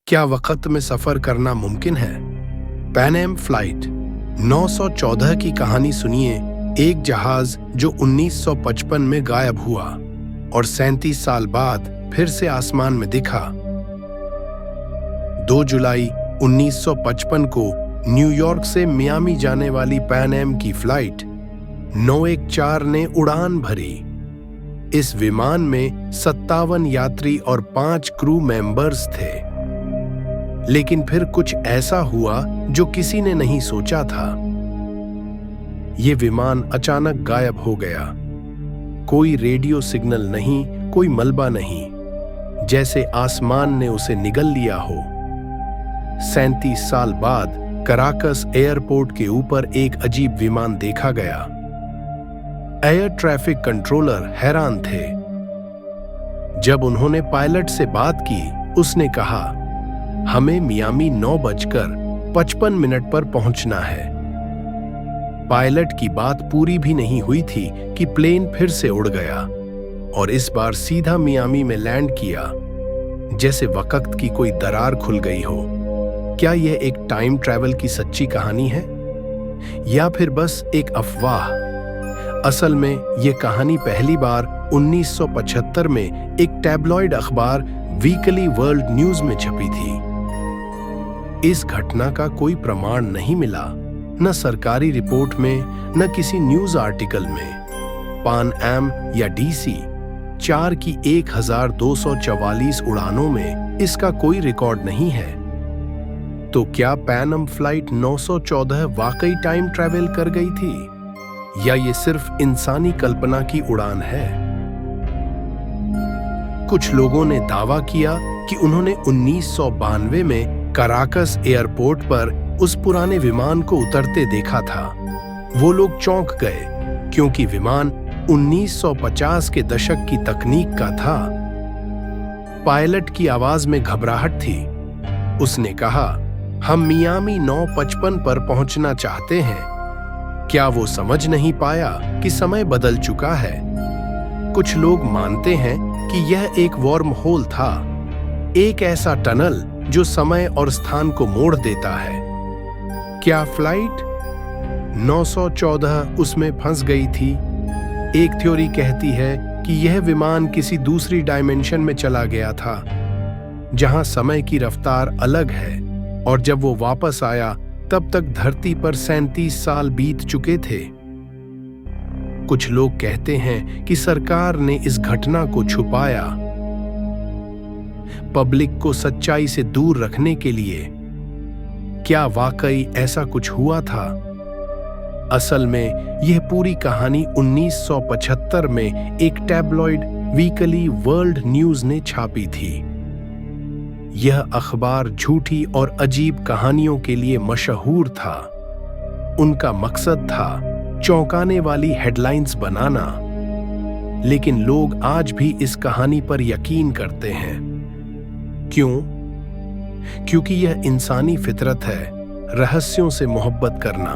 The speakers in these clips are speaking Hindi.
क्या वक्त में सफर करना मुमकिन है? पैन एम फ्लाइट 914 की कहानी सुनिए। एक जहाज जो 1955 में गायब हुआ और 37 साल बाद फिर से आसमान में दिखा। 2 जुलाई 1955 को न्यूयॉर्क से मियामी जाने वाली पैन एम की फ्लाइट 914 ने उड़ान भरी। इस विमान में 57 यात्री और 5 क्रू मेंबर्स थे। लेकिन फिर कुछ ऐसा हुआ जो किसी ने नहीं सोचा था। ये विमान अचानक गायब हो गया। कोई रेडियो सिग्नल नहीं, कोई मलबा नहीं, जैसे आसमान ने उसे निगल लिया हो। 37 साल बाद कराकस एयरपोर्ट के ऊपर एक अजीब विमान देखा गया। एयर ट्रैफिक कंट्रोलर हैरान थे। जब उन्होंने पायलट से बात की, उसने कहा, हमें मियामी 9:55 पर पहुंचना है। पायलट की बात पूरी भी नहीं हुई थी कि प्लेन फिर से उड़ गया और इस बार सीधा मियामी में लैंड किया, जैसे वक्त की कोई दरार खुल गई हो। क्या यह एक टाइम ट्रैवल की सच्ची कहानी है या फिर बस एक अफवाह? असल में यह कहानी पहली बार 1975 में एक टैबलॉइड अखबार वीकली वर्ल्ड न्यूज में छपी थी। इस घटना का कोई प्रमाण नहीं मिला, न सरकारी रिपोर्ट में, न किसी न्यूज आर्टिकल में। पैन एम या DC-4 की 1244 उड़ानों में इसका कोई रिकॉर्ड नहीं है। तो क्या पैन एम फ्लाइट 914 वाकई टाइम ट्रैवल कर गई थी या ये सिर्फ इंसानी कल्पना की उड़ान है? कुछ लोगों ने दावा किया कि उन्होंने 1992 में कराकस एयरपोर्ट पर उस पुराने विमान को उतरते देखा था। वो लोग चौंक गए क्योंकि विमान 1950 के दशक की तकनीक का था। पायलट की आवाज में घबराहट थी। उसने कहा, हम मियामी 9:55 पर पहुंचना चाहते हैं। क्या वो समझ नहीं पाया कि समय बदल चुका है? कुछ लोग मानते हैं कि यह एक वॉर्म होल था, एक ऐसा टनल जो समय और स्थान को मोड़ देता है। क्या फ्लाइट 914 उसमें फंस गई थी? एक थ्योरी कहती है कि यह विमान किसी दूसरी डायमेंशन में चला गया था, जहां समय की रफ्तार अलग है, और जब वो वापस आया तब तक धरती पर 37 साल बीत चुके थे। कुछ लोग कहते हैं कि सरकार ने इस घटना को छुपाया, पब्लिक को सच्चाई से दूर रखने के लिए। क्या वाकई ऐसा कुछ हुआ था? असल में यह पूरी कहानी 1975 में एक टैबलॉइड वीकली वर्ल्ड न्यूज ने छापी थी। यह अखबार झूठी और अजीब कहानियों के लिए मशहूर था। उनका मकसद था चौंकाने वाली हेडलाइंस बनाना, लेकिन लोग आज भी इस कहानी पर यकीन करते हैं। क्यों? क्योंकि यह इंसानी फितरत है, रहस्यों से मोहब्बत करना।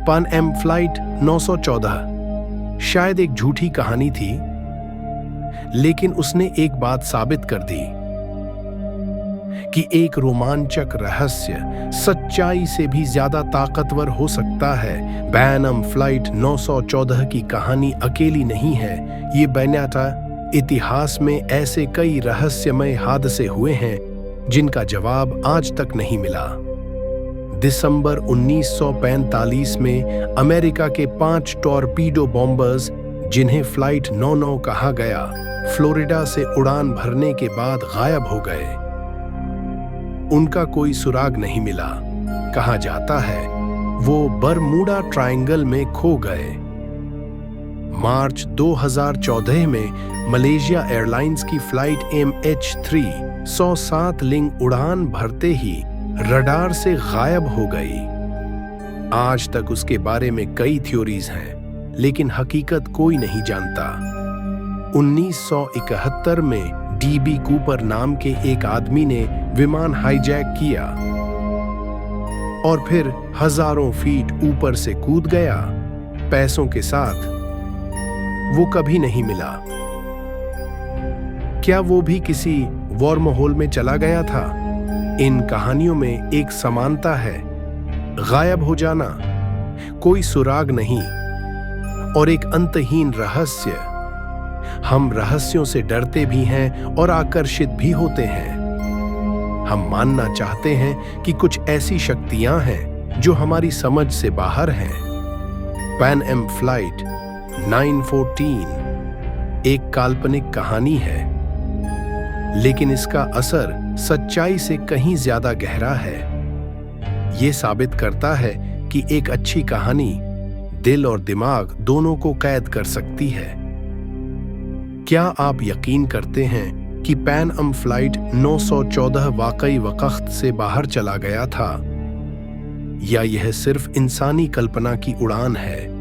पैन एम फ्लाइट 914 शायद एक झूठी कहानी थी, लेकिन उसने एक बात साबित कर दी कि एक रोमांचक रहस्य सच्चाई से भी ज्यादा ताकतवर हो सकता है। पैन एम फ्लाइट 914 की कहानी अकेली नहीं है। ये बैन्याटा इतिहास में ऐसे कई रहस्यमय हादसे हुए हैं जिनका जवाब आज तक नहीं मिला। दिसंबर 1945 में अमेरिका के 5 टॉर्पीडो बॉम्बर्स, जिन्हें फ्लाइट 99 कहा गया, फ्लोरिडा से उड़ान भरने के बाद गायब हो गए। उनका कोई सुराग नहीं मिला। कहा जाता है वो बरमूडा ट्रायंगल में खो गए। मार्च 2014 में मलेशिया एयरलाइंस की फ्लाइट MH3 107 लिंग उड़ान भरते ही रडार से गायब हो गई। आज तक उसके बारे में कई थ्योरीज हैं, लेकिन हकीकत कोई नहीं जानता। 1971 में DB कूपर नाम के एक आदमी ने विमान हाईजैक किया और फिर हजारों फीट ऊपर से कूद गया, पैसों के साथ। वो कभी नहीं मिला। क्या वो भी किसी वॉर्महोल में चला गया था। इन कहानियों में एक समानता है, गायब हो जाना, कोई सुराग नहीं, और एक अंतहीन रहस्य। हम रहस्यों से डरते भी हैं और आकर्षित भी होते हैं। हम मानना चाहते हैं कि कुछ ऐसी शक्तियां हैं जो हमारी समझ से बाहर हैं। पैन एम फ्लाइट 914 एक काल्पनिक कहानी है, लेकिन इसका असर सच्चाई से कहीं ज्यादा गहरा है। यह साबित करता है कि एक अच्छी कहानी दिल और दिमाग दोनों को कैद कर सकती है। क्या आप यकीन करते हैं कि पैन एम फ्लाइट 914 वाकई वक्त से बाहर चला गया था, या यह सिर्फ इंसानी कल्पना की उड़ान है?